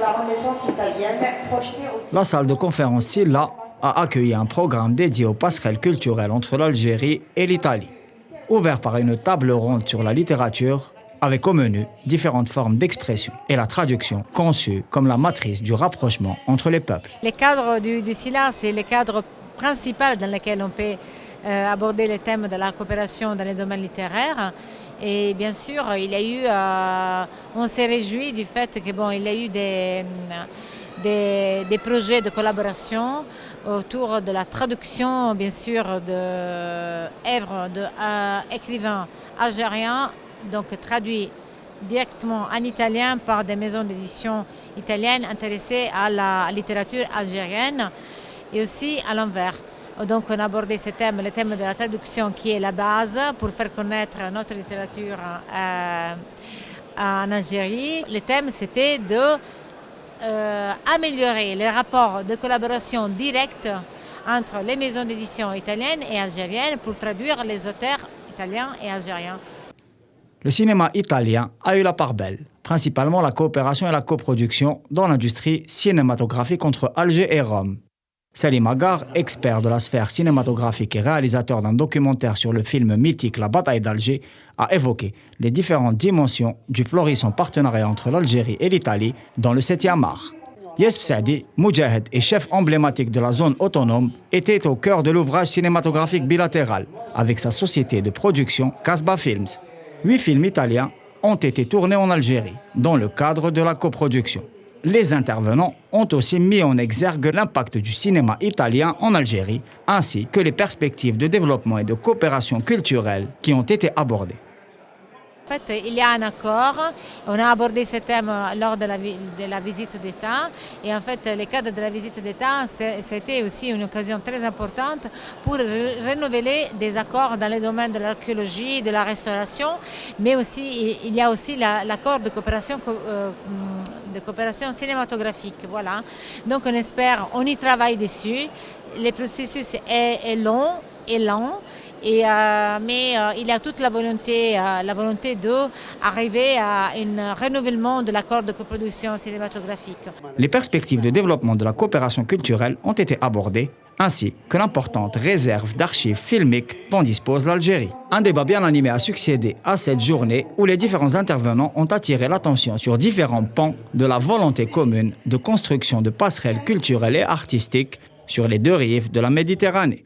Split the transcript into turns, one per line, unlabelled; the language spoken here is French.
la Renaissance italienne projetée aussi...
La salle de conférence Silla a accueilli un programme dédié aux passerelles culturelles entre l'Algérie et l'Italie, ouvert par une table ronde sur la littérature, avec au menu différentes formes d'expression et la traduction conçue comme la matrice du rapprochement entre les peuples.
Les cadres du Silla, c'est les cadres principaux dans lesquels on peut aborder les thèmes de la coopération dans les domaines littéraires. Et bien sûr, il y a eu, on s'est réjoui du fait qu'il y a eu des projets de collaboration autour de la traduction, bien sûr, d'œuvres d'écrivains algériens, donc traduits directement en italien par des maisons d'édition italiennes intéressées à la littérature algérienne et aussi à l'envers. Donc on a abordé ce thème, le thème de la traduction qui est la base pour faire connaître notre littérature en Algérie. Le thème c'était d'améliorer les rapports de collaboration directe entre les maisons d'édition italiennes et algériennes pour traduire les auteurs italiens et algériens.
Le cinéma italien a eu la part belle, principalement la coopération et la coproduction dans l'industrie cinématographique entre Alger et Rome. Salim Agar, expert de la sphère cinématographique et réalisateur d'un documentaire sur le film mythique La bataille d'Alger, a évoqué les différentes dimensions du florissant partenariat entre l'Algérie et l'Italie dans le 7e art. Yesf Saadi, Moudjahed et chef emblématique de la zone autonome, était au cœur de l'ouvrage cinématographique bilatéral avec sa société de production Casbah Films. 8 films italiens ont été tournés en Algérie dans le cadre de la coproduction. Les intervenants ont aussi mis en exergue l'impact du cinéma italien en Algérie, ainsi que les perspectives de développement et de coopération culturelle qui ont été abordées.
En fait, il y a un accord, on a abordé ce thème lors de la visite d'État et en fait, le cadre de la visite d'État, c'était aussi une occasion très importante pour renouveler des accords dans les domaines de l'archéologie, de la restauration, mais aussi, il y a aussi l'accord de coopération cinématographique. Voilà. Donc on espère, on y travaille dessus, le processus est long et lent. Mais il y a toute la volonté d'arriver à un renouvellement de l'accord de coproduction cinématographique.
Les perspectives de développement de la coopération culturelle ont été abordées, ainsi que l'importante réserve d'archives filmiques dont dispose l'Algérie. Un débat bien animé a succédé à cette journée où les différents intervenants ont attiré l'attention sur différents pans de la volonté commune de construction de passerelles culturelles et artistiques sur les deux rives de la Méditerranée.